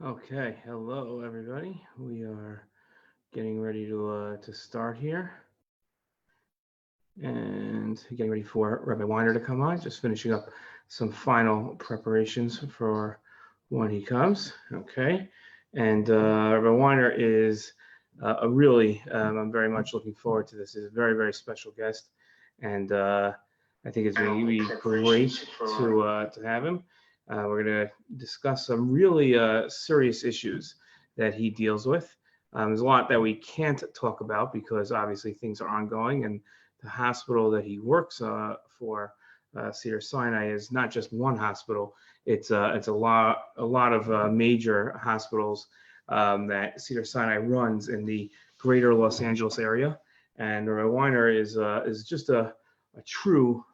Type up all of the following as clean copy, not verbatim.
Okay, hello everybody. We are getting ready to start here, and getting ready for Rabbi Weiner to come on. Just finishing up some final preparations for when he comes. Okay, and Rabbi Weiner is a really I'm very much looking forward to this. He's a very special guest, and I think it's going to be great to have him. We're going to discuss some really serious issues that he deals with. There's a lot that we can't talk about because obviously things are ongoing, and the hospital that he works for, Cedar-Sinai, is not just one hospital. It's a lot of major hospitals that Cedar-Sinai runs in the greater Los Angeles area. And Rabbi Weiner is just a true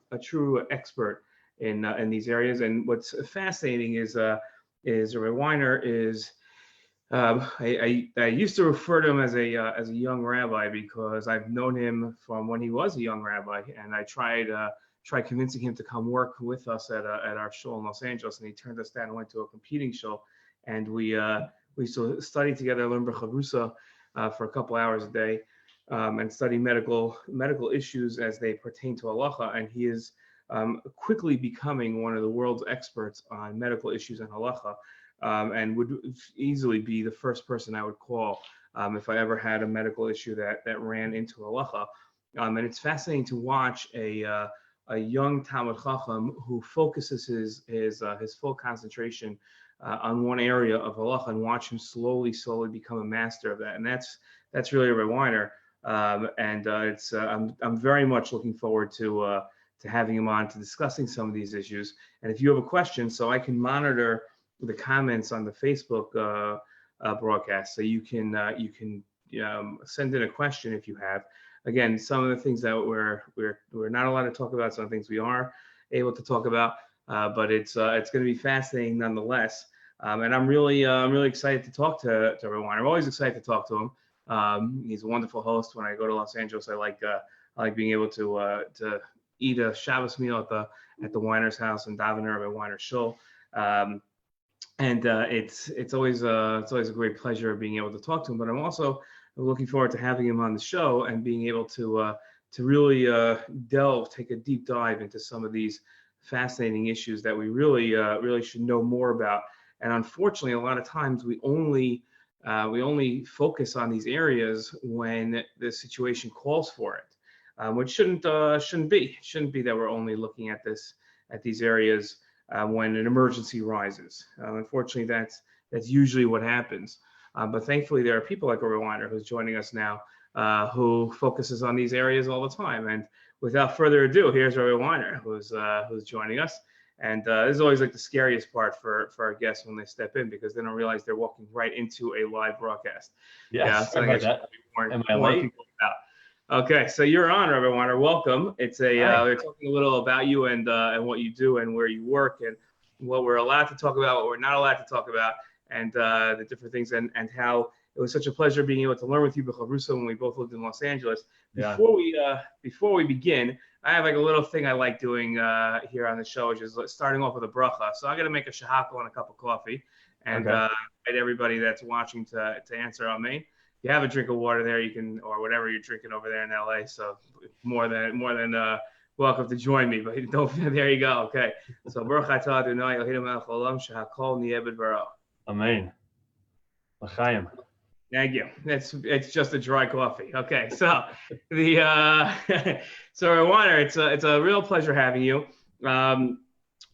expert in these areas. And what's fascinating is Rabbi Weiner is I used to refer to him as a young rabbi because I've known him from when he was a young rabbi, and I tried convincing him to come work with us at our show in Los Angeles, and he turned us down and went to a competing show, and we used to study together, learn Chavrusa for a couple hours a day, and study medical issues as they pertain to halacha, and he is quickly becoming one of the world's experts on medical issues and halacha, and would easily be the first person I would call if I ever had a medical issue that ran into halacha. And it's fascinating to watch a young Talmud Chacham who focuses his full concentration on one area of halacha and watch him slowly become a master of that. And that's really Rabbi Weiner. And it's I'm very much looking forward to having him on to discussing some of these issues. And if you have a question, so I can monitor the comments on the Facebook broadcast, so you can send in a question if you have. Again, some of the things that we're not allowed to talk about, some things we are able to talk about, but it's going to be fascinating nonetheless. And I'm really excited to talk to Rabbi Weiner. I'm always excited to talk to him. He's a wonderful host. When I go to Los Angeles, I like being able to eat a Shabbos meal at the Weiner's house and daven Rabbi Weiner's shul. Um, and it's always a great pleasure being able to talk to him. But I'm also looking forward to having him on the show and being able to really take a deep dive into some of these fascinating issues that we really should know more about. And unfortunately, a lot of times we only focus on these areas when the situation calls for it, which shouldn't be. It shouldn't be that we're only looking at these areas when an emergency rises. Unfortunately, that's usually what happens. But thankfully, there are people like Rabbi Weiner who's joining us now, who focuses on these areas all the time. And without further ado, here's Rabbi Weiner, who's joining us. And this is always like the scariest part for our guests when they step in, because they don't realize they're walking right into a live broadcast. Yeah, Yeah, sorry something I about should that. probably Am I warn late? people about. Okay, so you're on, Rabbi Weiner. Welcome. Hi. We're talking a little about you and what you do and where you work and what we're allowed to talk about, what we're not allowed to talk about, and the different things, and how it was such a pleasure being able to learn with you, B'chavrusa, when we both lived in Los Angeles. Yeah. Before we begin, I have like a little thing I like doing here on the show, which is starting off with a bracha. So I'm gonna make a shahakal and a cup of coffee, and Okay. invite everybody that's watching to answer Amen. If you have a drink of water there, you can, or whatever you're drinking over there in LA. So more than welcome to join me. But don't. There you go. Okay. So Baruch atah Adonai Eloheinu melech haolam shehakol niyeh b'dvaro. Amen. L'chaim. Thank you. It's just a dry coffee. Okay, so the so Warner, it's a real pleasure having you. Um,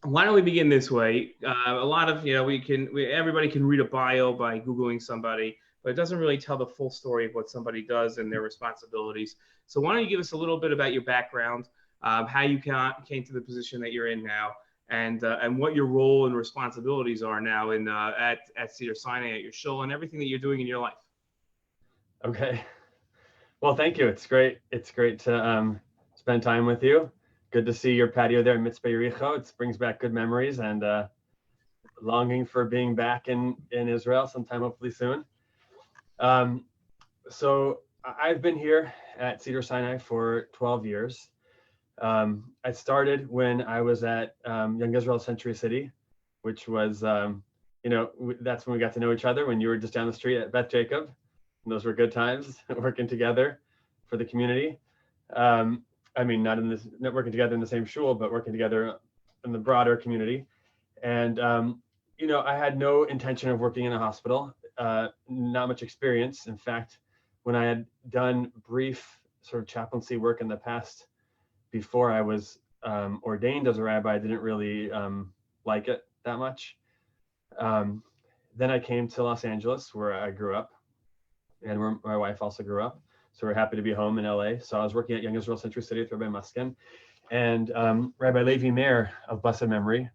why don't we begin this way? A lot of everybody can read a bio by googling somebody, but it doesn't really tell the full story of what somebody does and their responsibilities. So why don't you give us a little bit about your background, how you came to the position that you're in now, and what your role and responsibilities are now in at Cedar-Sinai, at your show, and everything that you're doing in your life. Okay. Well, thank you. It's great. It's great to spend time with you. Good to see your patio there in Mitzvah Yericho. It brings back good memories, and longing for being back in Israel sometime, hopefully soon. So I've been here at Cedar-Sinai for 12 years. I started when I was at Young Israel Century City, which was that's when we got to know each other, when you were just down the street at Beth Jacob. And those were good times working together for the community. I mean, not working together in the same shul, but working together in the broader community. And, I had no intention of working in a hospital, not much experience. In fact, when I had done brief sort of chaplaincy work in the past, before I was ordained as a rabbi, I didn't really like it that much. Then I came to Los Angeles, where I grew up, and where my wife also grew up. So we're happy to be home in LA. So I was working at Young Israel Century City with Rabbi Muskin, and Rabbi Weiner of blessed memory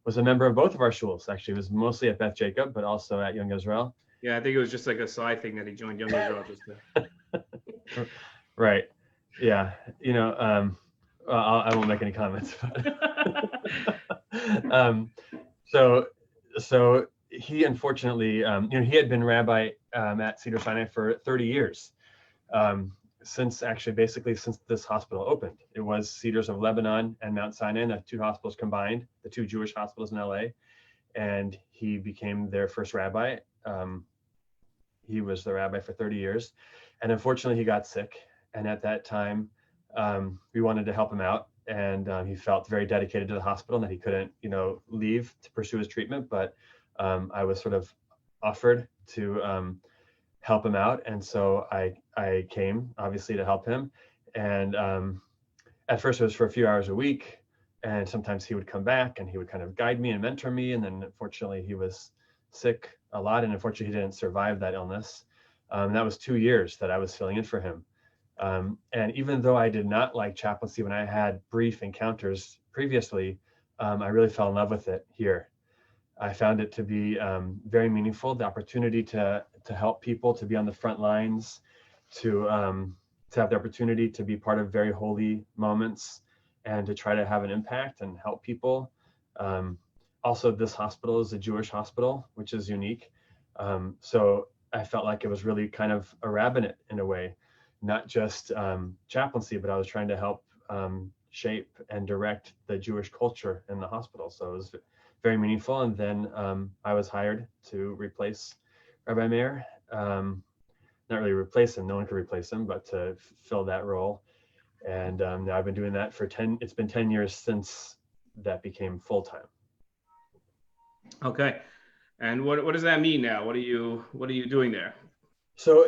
was a member of both of our shuls. Actually, he was mostly at Beth Jacob, but also at Young Israel. Yeah, I think it was just like a side thing that he joined Young Israel just to... Right. Yeah. I won't make any comments. So he unfortunately, he had been rabbi at Cedar-Sinai for 30 years, since this hospital opened. It was Cedars of Lebanon and Mount Sinai, the two hospitals combined, the two Jewish hospitals in LA, and he became their first rabbi. He was the rabbi for 30 years, and unfortunately he got sick. And at that time, we wanted to help him out, and he felt very dedicated to the hospital and that he couldn't, leave to pursue his treatment. But I was sort of offered to help him out, and so I came, obviously, to help him. And at first it was for a few hours a week, and sometimes he would come back and he would kind of guide me and mentor me. And then unfortunately he was sick a lot, and unfortunately he didn't survive that illness. That was 2 years that I was filling in for him. And even though I did not like chaplaincy when I had brief encounters previously, I really fell in love with it here. I found it to be very meaningful, the opportunity to help people, to be on the front lines, to have the opportunity to be part of very holy moments, and to try to have an impact and help people. Also, this hospital is a Jewish hospital, which is unique. So I felt like it was really kind of a rabbinate in a way, not just chaplaincy, but I was trying to help shape and direct the Jewish culture in the hospital. So it was very meaningful. And then I was hired to replace Rabbi Meir. Not really replace him, no one could replace him, but to fill that role. And now I've been doing that it's been 10 years since that became full-time. Okay. And what does that mean now? What are you doing there? So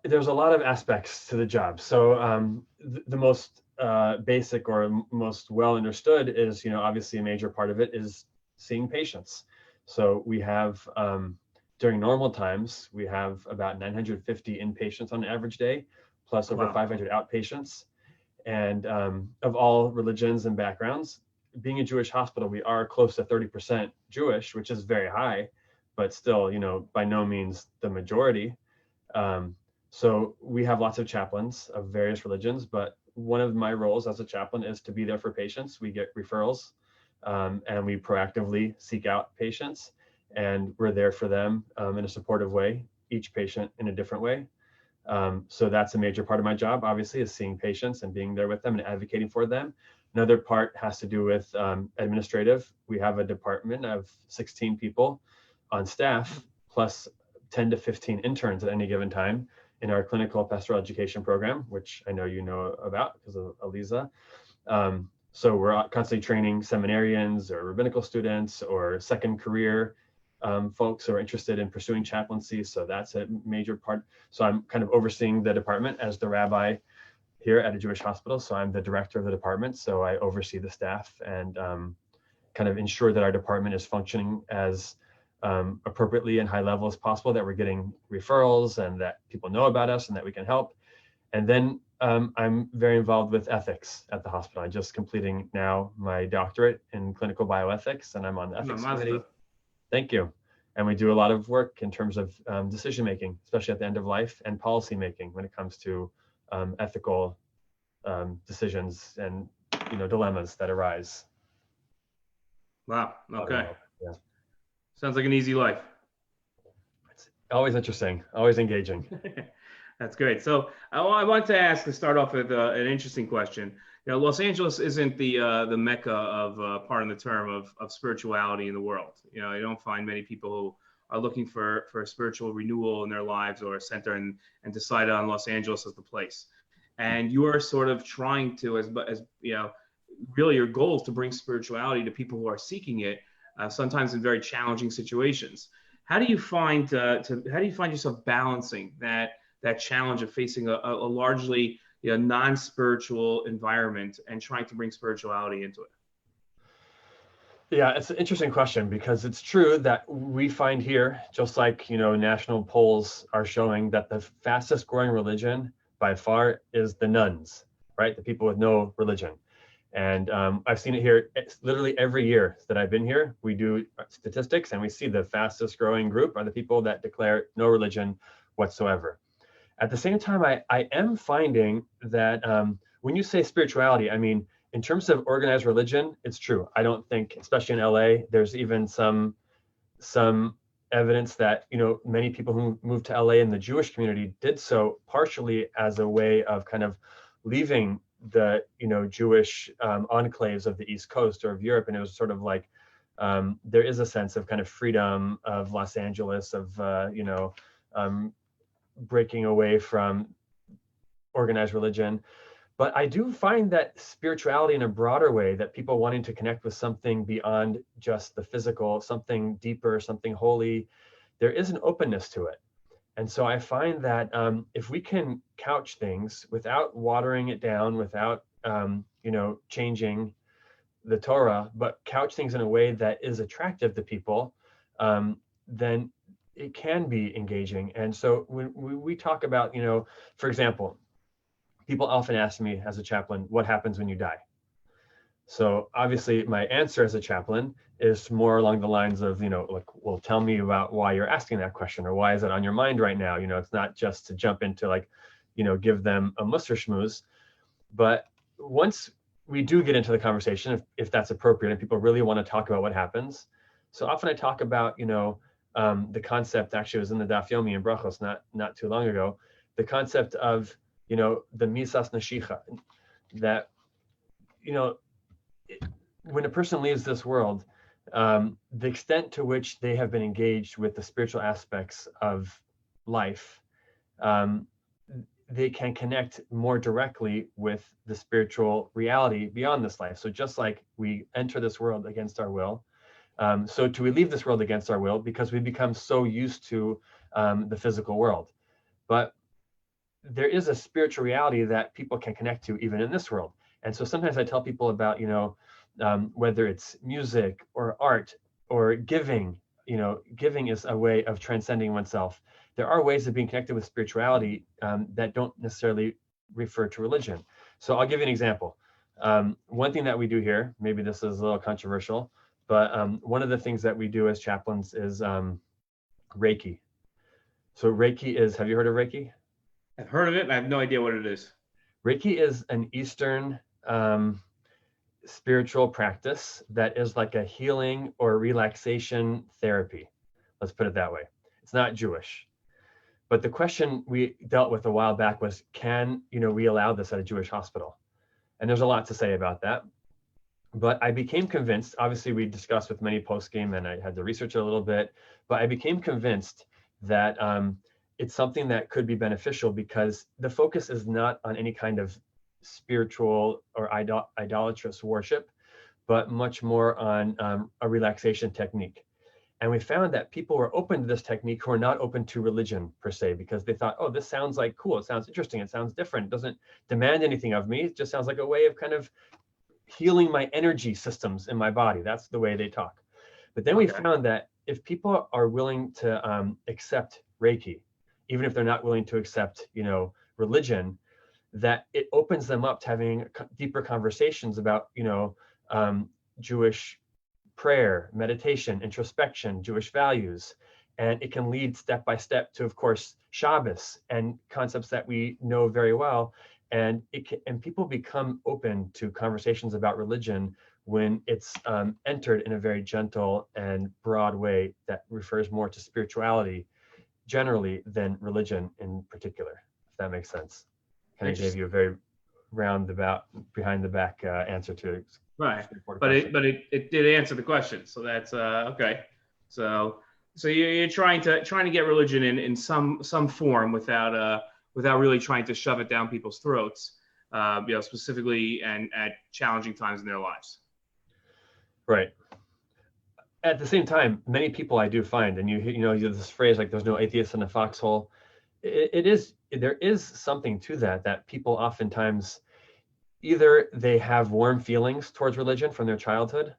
there's a lot of aspects to the job. So the most basic or most well understood is, obviously a major part of it is seeing patients. So we have, during normal times, we have about 950 inpatients on an average day, plus over 500 outpatients, and of all religions and backgrounds. Being a Jewish hospital, we are close to 30% Jewish, which is very high, but still, by no means the majority. So we have lots of chaplains of various religions, but one of my roles as a chaplain is to be there for patients. We get referrals, and we proactively seek out patients, and we're there for them in a supportive way, each patient in a different way. So that's a major part of my job, obviously, is seeing patients and being there with them and advocating for them. Another part has to do with administrative. We have a department of 16 people on staff, plus 10 to 15 interns at any given time in our clinical pastoral education program, which I know you know about because of Aliza. So we're constantly training seminarians or rabbinical students or second career folks who are interested in pursuing chaplaincy. So that's a major part. So I'm kind of overseeing the department as the rabbi here at a Jewish hospital. So I'm the director of the department. So I oversee the staff and kind of ensure that our department is functioning as appropriately and high level as possible, that we're getting referrals and that people know about us and that we can help. And then I'm very involved with ethics at the hospital. I'm just completing now my doctorate in clinical bioethics, and I'm on the ethics committee. Thank you. And we do a lot of work in terms of decision making, especially at the end of life, and policy making when it comes to ethical decisions and dilemmas that arise. Wow. Okay. Yeah. Sounds like an easy life. It's always interesting, always engaging. That's great. So I want to start off with an interesting question. Los Angeles isn't the mecca of pardon the term of spirituality in the world. I don't find many people who are looking for a spiritual renewal in their lives or a center and decide on Los Angeles as the place. And you are sort of trying to, as really your goal is to bring spirituality to people who are seeking it, sometimes in very challenging situations. How do you find yourself balancing that challenge of facing a largely non-spiritual environment and trying to bring spirituality into it? Yeah, it's an interesting question because it's true that we find here, just like, national polls are showing, that the fastest growing religion by far is the nuns, right? The people with no religion. And I've seen it here. It's literally every year that I've been here, we do statistics and we see the fastest growing group are the people that declare no religion whatsoever. At the same time, I am finding that when you say spirituality, I mean, in terms of organized religion, it's true. I don't think, especially in LA, there's even some evidence that, many people who moved to LA in the Jewish community did so partially as a way of kind of leaving the, Jewish enclaves of the East Coast or of Europe. And it was sort of like, there is a sense of kind of freedom of Los Angeles, of, breaking away from organized religion. But I do find that spirituality in a broader way, that people wanting to connect with something beyond just the physical, something deeper, something holy, there is an openness to it. And so I find that if we can couch things without watering it down, without, changing the Torah, but couch things in a way that is attractive to people, then it can be engaging. And so when we talk about, for example, people often ask me as a chaplain, what happens when you die? So obviously my answer as a chaplain is more along the lines of, well, tell me about why you're asking that question, or why is it on your mind right now? It's not just to jump into give them a muster schmooze. But once we do get into the conversation, if that's appropriate and people really want to talk about what happens. So often I talk about, the concept, actually it was in the Daf Yomi in Brachos not too long ago, the concept of, the misas nashicha, that, when a person leaves this world, the extent to which they have been engaged with the spiritual aspects of life, they can connect more directly with the spiritual reality beyond this life. So just like we enter this world against our will, so do we leave this world against our will, because we become so used to the physical world. But there is a spiritual reality that people can connect to even in this world. And so sometimes I tell people about, whether it's music or art or giving, giving is a way of transcending oneself. There are ways of being connected with spirituality that don't necessarily refer to religion. So I'll give you an example. One thing that we do here, maybe this is a little controversial, but one of the things that we do as chaplains is Reiki. So Reiki is, have you heard of Reiki? I've heard of it. I have no idea what it is. Reiki is an Eastern spiritual practice that is like a healing or relaxation therapy. Let's put it that way. It's not Jewish. But the question we dealt with a while back was, can we allow this at a Jewish hospital? And there's a lot to say about that. But I became convinced, obviously we discussed with many post-game and I had to research it a little bit, but I became convinced that it's something that could be beneficial, because the focus is not on any kind of spiritual or idolatrous worship, but much more on a relaxation technique. And we found that people were open to this technique who are not open to religion per se, because they thought, oh, this sounds like cool. It sounds interesting. It sounds different. It doesn't demand anything of me. It just sounds like a way of kind of healing my energy systems in my body. That's the way they talk. But then we found that if people are willing to accept Reiki, even if they're not willing to accept, religion, that it opens them up to having deeper conversations about, Jewish prayer, meditation, introspection, Jewish values. And it can lead step by step to, of course, Shabbos and concepts that we know very well. And people become open to conversations about religion when it's entered in a very gentle and broad way that refers more to spirituality generally than religion in particular, if that makes sense. Kind of gave you a very behind the back answer to Right, but it did answer the question, so that's okay. So you're trying to get religion in some form without really trying to shove it down people's throats, specifically and at challenging times in their lives. Right. At the same time, many people I do find, and you know this phrase like "there's no atheist in a foxhole." There is something to that people oftentimes either they have warm feelings towards religion from their childhood,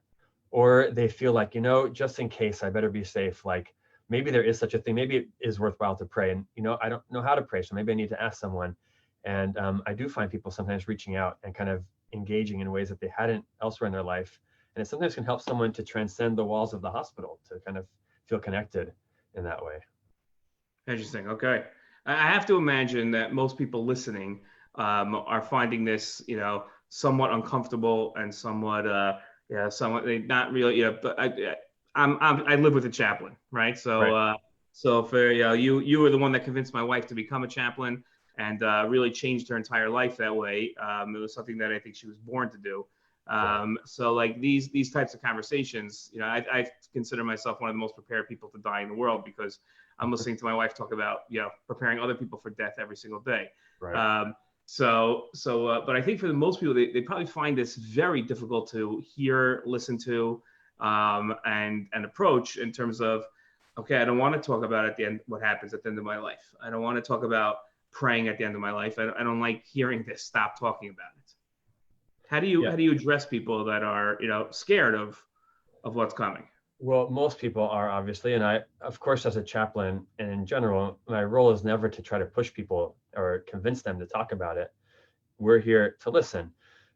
or they feel like, just in case, I better be safe. Like maybe there is such a thing. Maybe it is worthwhile to pray, and I don't know how to pray, so maybe I need to ask someone. And I do find people sometimes reaching out and kind of engaging in ways that they hadn't elsewhere in their life, and it sometimes can help someone to transcend the walls of the hospital to kind of feel connected in that way. Interesting. Okay, I have to imagine that most people listening are finding this, somewhat uncomfortable and somewhat, somewhat not really, but I live with a chaplain, right? So, right. So for you were the one that convinced my wife to become a chaplain and really changed her entire life that way. It was something that I think she was born to do. So like these types of conversations, I consider myself one of the most prepared people to die in the world because I'm listening to my wife talk about, preparing other people for death every single day. Right. But I think for the most people, they probably find this very difficult to hear, listen to, and approach in terms of, okay, I don't want to talk about at the end what happens at the end of my life. I don't want to talk about praying at the end of my life. I don't like hearing this. Stop talking about it. How do you address people that are scared of what's coming? Well, most people are obviously, and I, of course, as a chaplain and in general, my role is never to try to push people or convince them to talk about it. We're here to listen.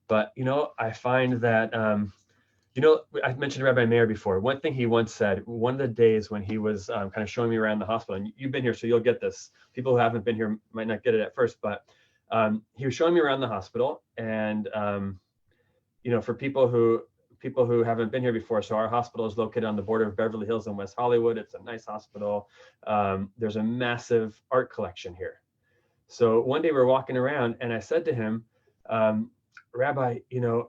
But, I find that, I mentioned Rabbi Weiner before. One thing he once said, one of the days when he was kind of showing me around the hospital, and you've been here, so you'll get this. People who haven't been here might not get it at first, but he was showing me around the hospital. And, for people who haven't been here before, so our hospital is located on the border of Beverly Hills and West Hollywood. It's a nice hospital. There's a massive art collection here. So one day we're walking around and I said to him, Rabbi,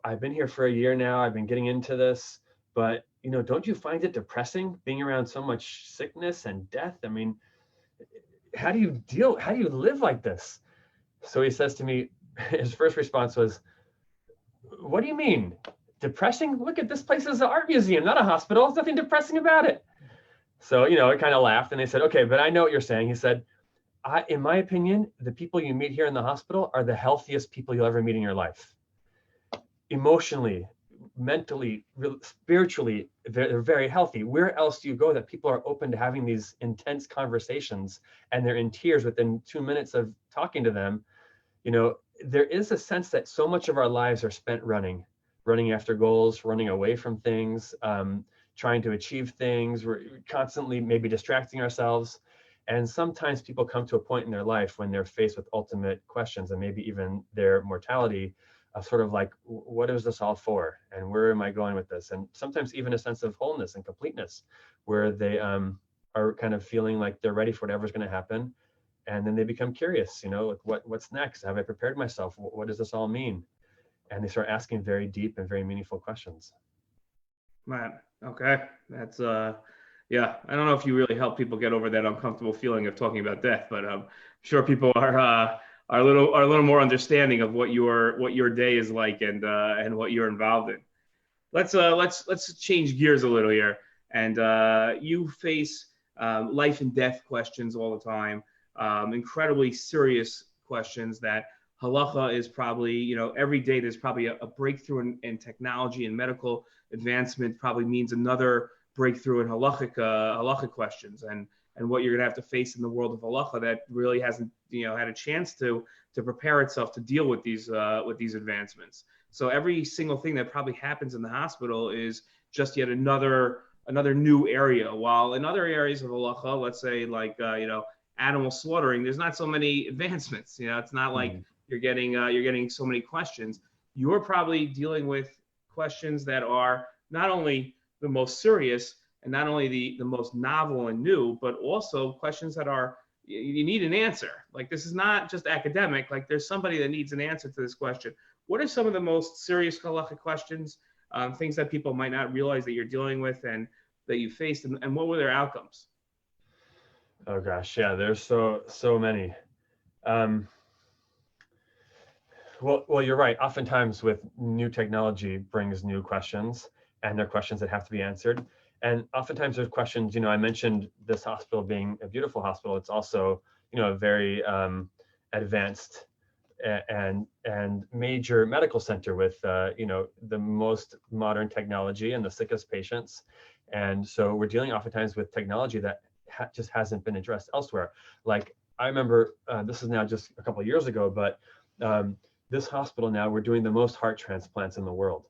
I've been here for a year now. I've been getting into this, but, don't you find it depressing being around so much sickness and death? I mean, how do you live like this? So he says to me, his first response was, what do you mean? Depressing? Look at this place is an art museum, not a hospital. There's nothing depressing about it. So, I kind of laughed and they said, okay, but I know what you're saying. He said, in my opinion, the people you meet here in the hospital are the healthiest people you'll ever meet in your life. Emotionally, mentally, spiritually, they're very healthy. Where else do you go that people are open to having these intense conversations and they're in tears within 2 minutes of talking to them? There is a sense that so much of our lives are spent running after goals, running away from things, trying to achieve things. We're constantly maybe distracting ourselves. And sometimes people come to a point in their life when they're faced with ultimate questions and maybe even their mortality, sort of like, what is this all for? And where am I going with this? And sometimes even a sense of wholeness and completeness where they are kind of feeling like they're ready for whatever's going to happen. And then they become curious, like what's next? Have I prepared myself? What does this all mean? And they start asking very deep and very meaningful questions. Right. Okay. That's yeah. I don't know if you really help people get over that uncomfortable feeling of talking about death, but I'm sure people are a little more understanding of what your day is like and what you're involved in. Let's change gears a little here. And you face life and death questions all the time, incredibly serious questions that halacha is probably, every day there's probably a breakthrough in technology and medical advancement probably means another breakthrough in halachic questions and what you're going to have to face in the world of halacha that really hasn't, had a chance to prepare itself to deal with these advancements. So every single thing that probably happens in the hospital is just yet another new area. While in other areas of halacha, let's say like, animal slaughtering, there's not so many advancements. It's not like you're getting so many questions. You're probably dealing with questions that are not only the most serious and not only the most novel and new, but also questions that are you need an answer. Like, this is not just academic. Like, there's somebody that needs an answer to this question. What are some of the most serious halakhic questions, things that people might not realize that you're dealing with and that you faced, and what were their outcomes? Oh gosh, yeah, there's so many. Well, you're right. Oftentimes with new technology brings new questions, and they're questions that have to be answered. And oftentimes there's questions, I mentioned this hospital being a beautiful hospital. It's also, a very advanced and major medical center with, the most modern technology and the sickest patients. And so we're dealing oftentimes with technology that just hasn't been addressed elsewhere. Like, I remember, this is now just a couple of years ago, but this hospital now, we're doing the most heart transplants in the world.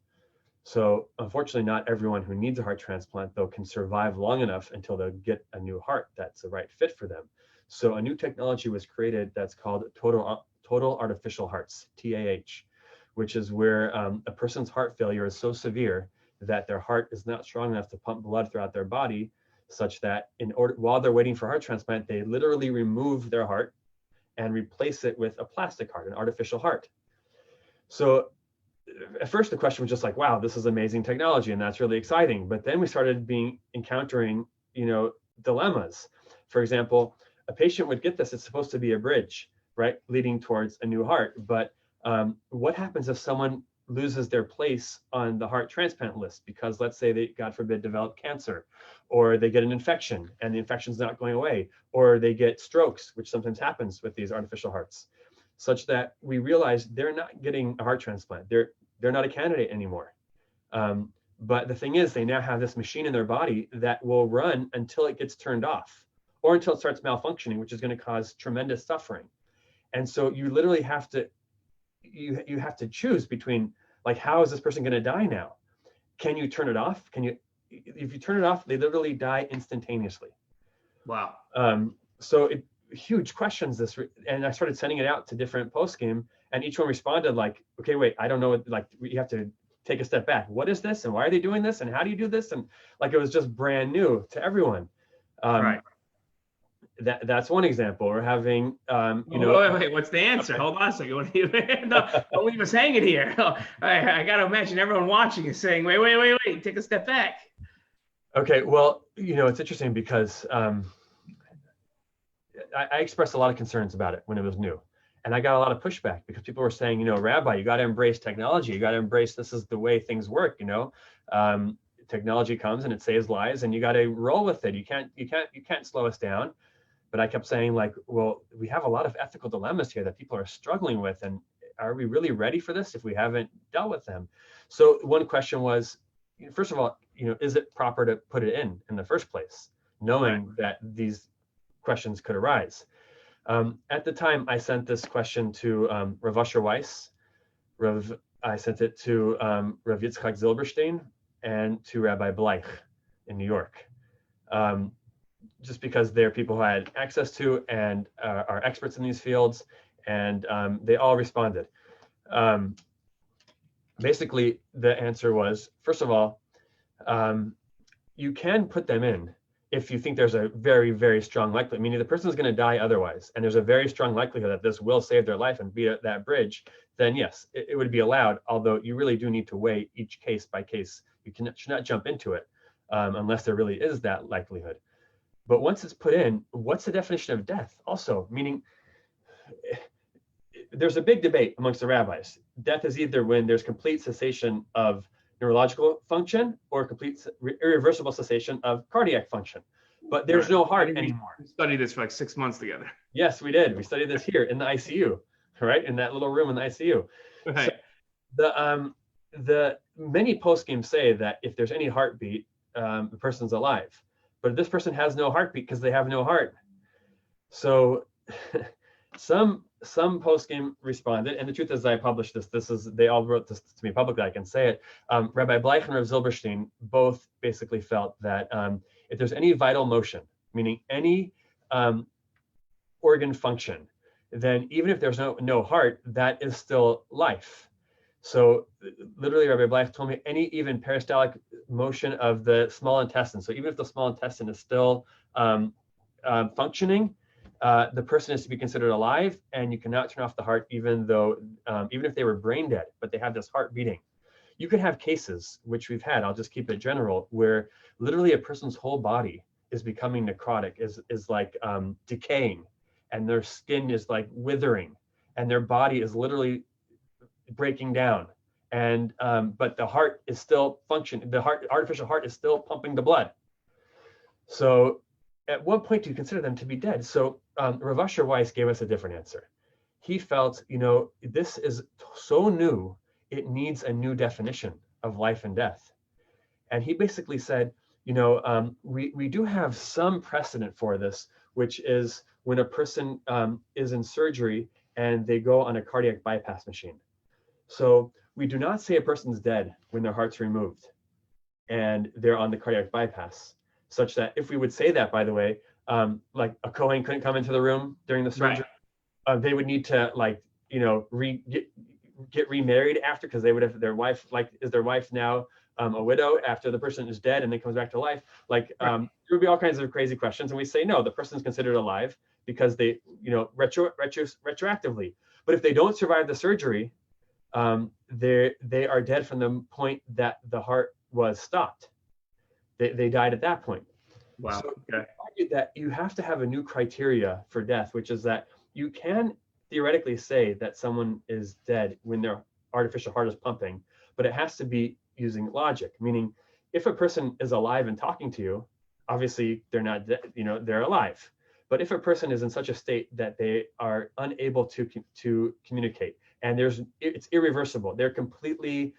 So unfortunately, not everyone who needs a heart transplant, though, can survive long enough until they get a new heart that's the right fit for them. So a new technology was created that's called total artificial hearts, TAH, which is where a person's heart failure is so severe that their heart is not strong enough to pump blood throughout their body, such that while they're waiting for heart transplant, they literally remove their heart and replace it with a plastic heart, an artificial heart. So at first the question was just like, wow, this is amazing technology, and that's really exciting. But then we started encountering, dilemmas. For example, a patient would get this, it's supposed to be a bridge, right, leading towards a new heart. But what happens if someone loses their place on the heart transplant list because, let's say, they, God forbid, develop cancer, or they get an infection and the infection's not going away, or they get strokes, which sometimes happens with these artificial hearts, such that we realize they're not getting a heart transplant. They're not a candidate anymore. But the thing is, they now have this machine in their body that will run until it gets turned off, or until it starts malfunctioning, which is going to cause tremendous suffering. And so you literally have to, you have to choose between, like, how is this person going to die now? Can you turn it off? If you turn it off, they literally die instantaneously. Wow. So huge questions and I started sending it out to different post game, and each one responded like, okay, wait, I don't know, like, you have to take a step back. What is this, and why are they doing this, and how do you do this? And like, it was just brand new to everyone. Right. That's one example. We're having, Wait, what's the answer? Hold on a second. What do you, no, don't leave us hanging here. I got to imagine everyone watching is saying, wait, take a step back. Okay, well, it's interesting because I expressed a lot of concerns about it when it was new. And I got a lot of pushback because people were saying, Rabbi, you got to embrace technology. You got to embrace, this is the way things work. Technology comes and it saves lives, and you got to roll with it. You can't slow us down. But I kept saying, like, well, we have a lot of ethical dilemmas here that people are struggling with. And are we really ready for this if we haven't dealt with them? So one question was, first of all, is it proper to put it in the first place, knowing that these questions could arise? At the time, I sent this question to Rav Asher Weiss. I sent it to Rav Yitzchak Zilberstein and to Rabbi Bleich in New York, just because they're people who I had access to and are experts in these fields, and they all responded. Basically, the answer was, first of all, you can put them in if you think there's a very, very strong likelihood, meaning the person is going to die otherwise, and there's a very strong likelihood that this will save their life and be that bridge, then yes, it would be allowed, although you really do need to weigh each case by case. You should not jump into it unless there really is that likelihood. But once it's put in, what's the definition of death? Also, meaning there's a big debate amongst the rabbis. Death is either when there's complete cessation of neurological function or complete irreversible cessation of cardiac function. But there's no heart anymore. We studied this for like 6 months together. Yes, we did. We studied this here in the ICU, right? In that little room in the ICU. Right. So the many post-games say that if there's any heartbeat, the person's alive. But this person has no heartbeat because they have no heart. So some post-game responded, and the truth is I published this. They all wrote this to me publicly, I can say it. Rabbi Bleich and Rav Zilberstein both basically felt that if there's any vital motion, meaning any organ function, then even if there's no heart, that is still life. So literally, Rabbi Bleich told me any even peristaltic motion of the small intestine. So even if the small intestine is still functioning, the person is to be considered alive, and you cannot turn off the heart even if they were brain dead, but they have this heart beating. You could have cases, which we've had, I'll just keep it general, where literally a person's whole body is becoming necrotic, is like decaying, and their skin is like withering, and their body is literally breaking down. And but the heart is still functioning. The artificial heart is still pumping the blood. So at what point do you consider them to be dead? So Rav Asher Weiss gave us a different answer. He felt, this is so new, it needs a new definition of life and death. And he basically said, we do have some precedent for this, which is when a person is in surgery and they go on a cardiac bypass machine. So we do not say a person's dead when their heart's removed and they're on the cardiac bypass, such that if we would say that, by the way, like a Kohen couldn't come into the room during the surgery, right. They would need to get remarried after, because they would have their wife, is their wife now a widow after the person is dead and then comes back to life? Right. There would be all kinds of crazy questions. And we say, no, the person's considered alive because they, retroactively. But if they don't survive the surgery, they are dead from the point that the heart was stopped. They died at that point. Wow. So okay. That you have to have a new criteria for death, which is that you can theoretically say that someone is dead when their artificial heart is pumping, but it has to be using logic. Meaning, if a person is alive and talking to you, obviously they're not dead, they're alive. But if a person is in such a state that they are unable to communicate, and it's irreversible, they're completely,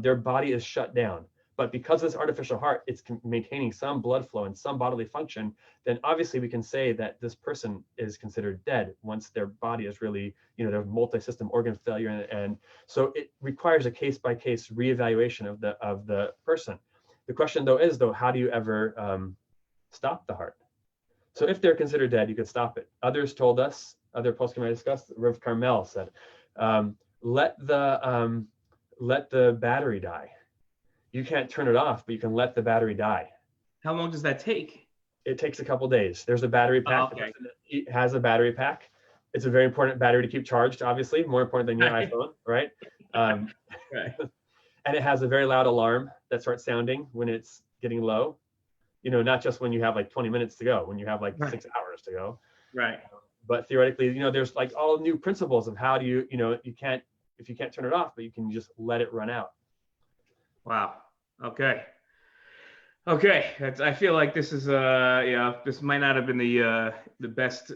their body is shut down. But because of this artificial heart, it's maintaining some blood flow and some bodily function, then obviously we can say that this person is considered dead once their body is really, their multi-system organ failure. And so it requires a case-by-case reevaluation of the person. The question though is, how do you ever stop the heart? So if they're considered dead, you could stop it. Others told us, other poskim I discussed, Rav Carmel said, let the battery die. You can't turn it off, but you can let the battery die. How long does that take? It takes a couple days. There's a battery pack. Oh, okay. It has a battery pack. It's a very important battery to keep charged, obviously, more important than your iPhone, right? Right. And it has a very loud alarm that starts sounding when it's getting low. Not just when you have like 20 minutes to go, when you have like 6 hours to go. Right. But theoretically, there's like all new principles of how do you, if you can't turn it off, but you can just let it run out. Wow. Okay. I feel like this is this might not have been the best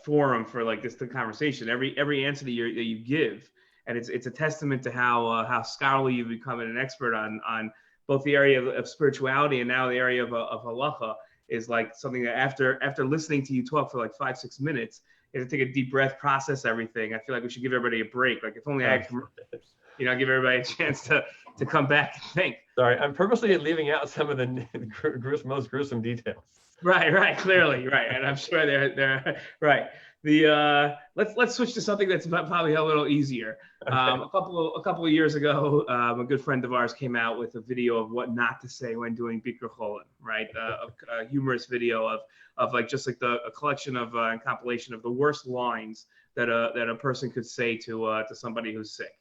forum for the conversation. Every answer that you give, and it's a testament to how scholarly you've become and an expert on both the area of spirituality and now the area of halacha, is like something that after listening to you talk for like 5-6 minutes, you have to take a deep breath, process everything. I feel like we should give everybody a break. Like if only I could, give everybody a chance to come back and think. Sorry, I'm purposely leaving out some of the most gruesome details. Right, clearly, right, and I'm sure they're right. Let's switch to something that's probably a little easier. Okay. A couple of years ago, a good friend of ours came out with a video of what not to say when doing Bikur Cholim, right? A humorous video of a collection of and compilation of the worst lines that a person could say to somebody who's sick.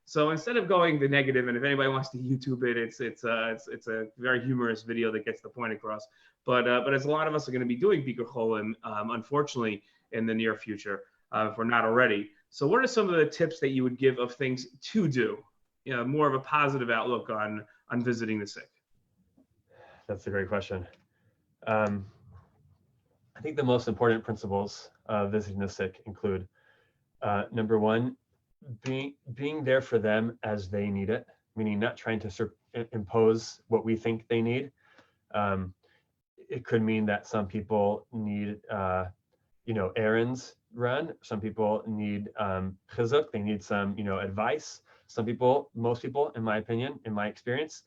So instead of going the negative, and if anybody wants to YouTube it, it's a very humorous video that gets the point across. But as a lot of us are going to be doing Bikur Cholim, unfortunately, in the near future, if we're not already. So what are some of the tips that you would give of things to do? More of a positive outlook on visiting the sick. That's a great question. I think the most important principles of visiting the sick include, number one, being there for them as they need it, meaning not trying to impose what we think they need. It could mean that some people need, errands run. Some people need chizuk. They need some, advice. Most people, in my opinion, in my experience,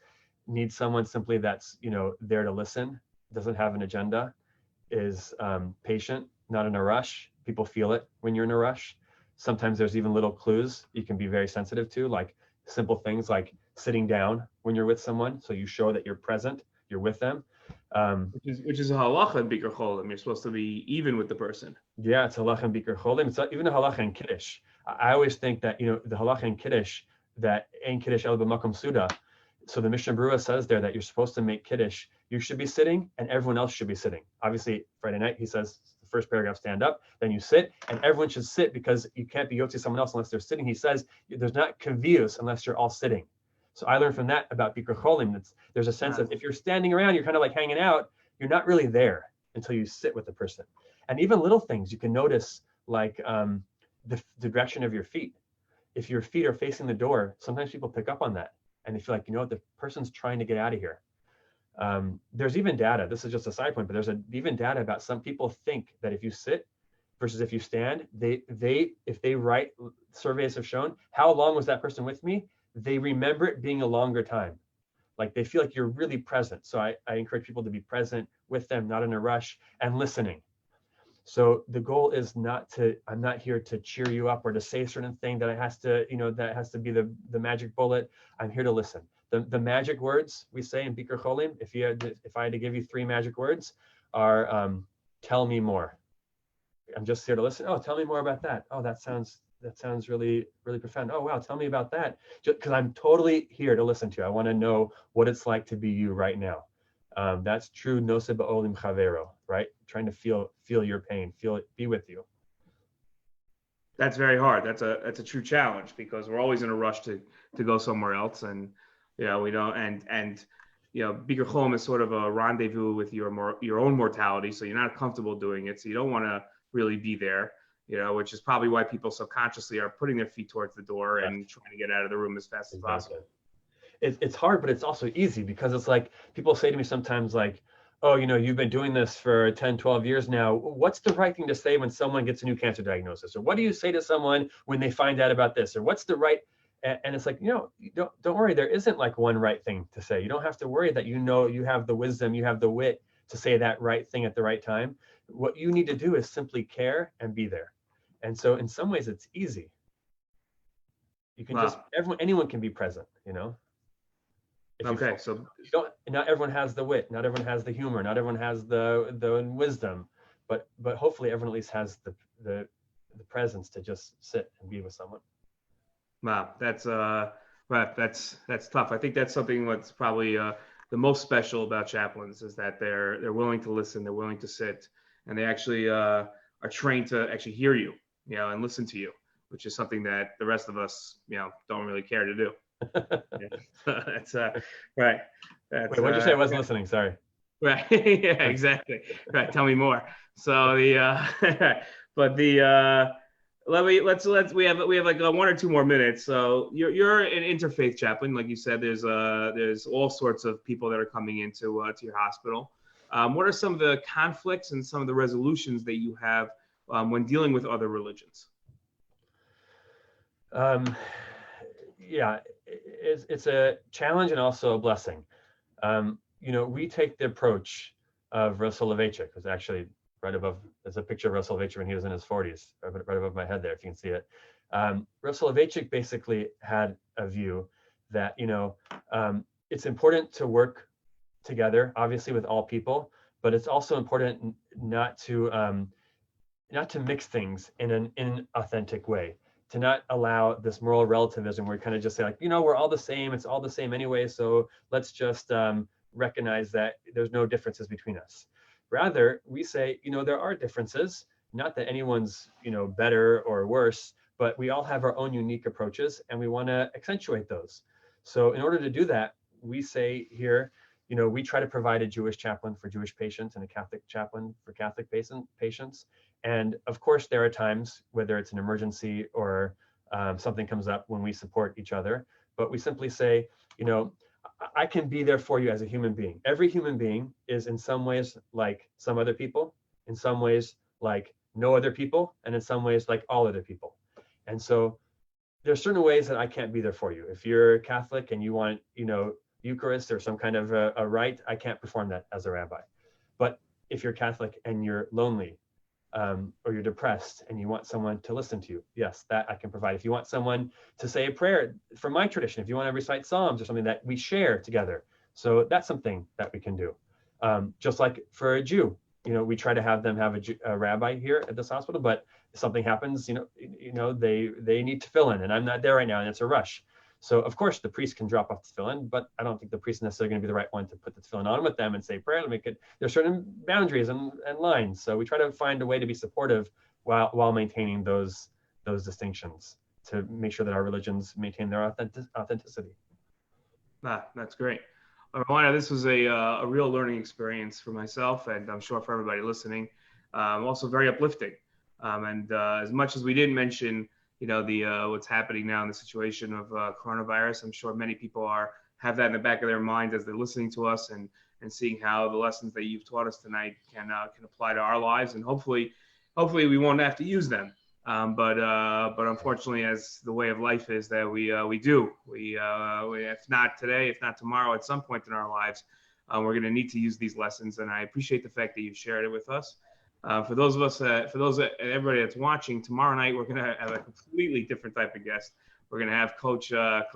need someone simply that's, there to listen, doesn't have an agenda, is patient, not in a rush. People feel it when you're in a rush. Sometimes there's even little clues you can be very sensitive to, like simple things like sitting down when you're with someone, so you show that you're present, you're with them. Which is a halacha in Bikur Cholim. You're supposed to be even with the person. Yeah, it's halacha and bikur cholim. It's even the halacha and kiddush. I always think that, the halacha and kiddush, that ein kiddush el b'makom suda. So the Mishnah Berurah says there that you're supposed to make kiddush. You should be sitting and everyone else should be sitting. Obviously, Friday night, he says, the first paragraph, stand up, then you sit, and everyone should sit because you can't be yotzi someone else unless they're sitting. He says there's not kavius unless you're all sitting. So I learned from that about bikur cholim. There's a sense of if you're standing around, you're kind of like hanging out, you're not really there until you sit with the person. And even little things you can notice, like the direction of your feet. If your feet are facing the door, sometimes people pick up on that and they feel like, the person's trying to get out of here. There's even data, this is just a side point, but there's even data about some people think that if you sit versus if you stand, if they write, surveys have shown, how long was that person with me? They remember it being a longer time. Like they feel like you're really present. So I encourage people to be present with them, not in a rush, and listening. So the goal is I'm not here to cheer you up or to say a certain thing that has to be the magic bullet. I'm here to listen. The magic words we say in bikur cholim, if I had to give you 3 magic words, are tell me more. I'm just here to listen. Oh, tell me more about that. Oh, that sounds really, really profound. Oh, wow, tell me about that. Just because I'm totally here to listen to you. I want to know what it's like to be you right now. That's true noseh ba'olim chavero, right? Trying to feel your pain, feel it, be with you. That's very hard. That's a true challenge because we're always in a rush to go somewhere else, and we don't. And bikur cholim is sort of a rendezvous with your own mortality, so you're not comfortable doing it, so you don't want to really be there. Which is probably why people subconsciously are putting their feet towards the door and trying to get out of the room as fast as possible. It's hard, but it's also easy because it's like people say to me sometimes like, oh, you've been doing this for 10, 12 years now. What's the right thing to say when someone gets a new cancer diagnosis? Or what do you say to someone when they find out about this? Or what's the right? And it's like, don't worry. There isn't like one right thing to say. You don't have to worry that you have the wisdom, you have the wit to say that right thing at the right time. What you need to do is simply care and be there. And so in some ways it's easy. You can anyone can be present, Okay, so not everyone has the wit, not everyone has the humor, not everyone has the wisdom, but hopefully everyone at least has the presence to just sit and be with someone. Wow, that's right. That's tough. I think that's something that's probably the most special about chaplains is that they're willing to listen, they're willing to sit, and they actually are trained to actually hear you, and listen to you, which is something that the rest of us, don't really care to do. That's right. Wait, what did you say? I wasn't listening. Sorry. Right. Yeah, exactly. Right. Tell me more. So we have like 1 or 2 more minutes. So you're an interfaith chaplain, like you said. There's all sorts of people that are coming into to your hospital. What are some of the conflicts and some of the resolutions that you have when dealing with other religions? Yeah, it's a challenge and also a blessing. We take the approach of Rav Soloveitchik, who's actually right above. There's a picture of Rav Soloveitchik when he was in his 40s, right above my head there, if you can see it. Rav Soloveitchik basically had a view that it's important to work together, obviously with all people, but it's also important not to mix things in an authentic way. To not allow this moral relativism where we kind of just say like, we're all the same, it's all the same anyway, so let's just recognize that there's no differences between us. Rather, we say, there are differences, not that anyone's, better or worse, but we all have our own unique approaches and we want to accentuate those. So in order to do that, we say here, we try to provide a Jewish chaplain for Jewish patients and a Catholic chaplain for Catholic patients. And of course, there are times, whether it's an emergency or something comes up, when we support each other. But we simply say, I can be there for you as a human being. Every human being is in some ways like some other people, in some ways like no other people, and in some ways like all other people. And so there's certain ways that I can't be there for you. If you're Catholic and you want, Eucharist or some kind of a rite, I can't perform that as a rabbi. But if you're Catholic and you're lonely, or you're depressed and you want someone to listen to you, yes, that I can provide. If you want someone to say a prayer, from my tradition, if you want to recite Psalms or something that we share together, so that's something that we can do. Just like for a Jew, we try to have them have a rabbi here at this hospital, but if something happens, they need to fill in, and I'm not there right now, and it's a rush. So of course the priest can drop off the tefillin, but I don't think the priest is necessarily going to be the right one to put the tefillin on with them and say prayer to make it. There's certain boundaries and lines. So we try to find a way to be supportive while maintaining those distinctions to make sure that our religions maintain their authenticity. That's great. Weiner, this was a real learning experience for myself, and I'm sure for everybody listening. Also very uplifting. And as much as we didn't mention, the what's happening now in the situation of coronavirus, I'm sure many people have that in the back of their mind as they're listening to us and seeing how the lessons that you've taught us tonight can apply to our lives, and hopefully we won't have to use them. But unfortunately, as the way of life is, that we if not today, if not tomorrow, at some point in our lives, we're going to need to use these lessons. And I appreciate the fact that you shared it with us. For those of us, everybody that's watching, tomorrow night we're going to have a completely different type of guest. We're going to have Coach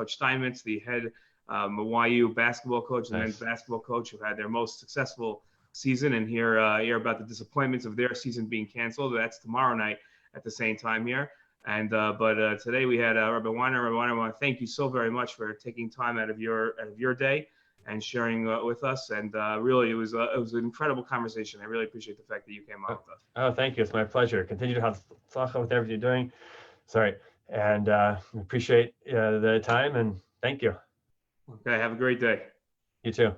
Steinmetz, the head YU basketball coach and men's basketball coach, who had their most successful season, and hear about the disappointments of their season being canceled. That's tomorrow night at the same time here. And but today we had Rabbi Weiner. Rabbi Weiner, I want to thank you so very much for taking time out of your day and sharing with us. And really, it was an incredible conversation. I really appreciate the fact that you came on with us. Oh, thank you. It's my pleasure. Continue to have tzlacha with everything you're doing. Sorry, and appreciate the time, and thank you. Okay, have a great day. You too.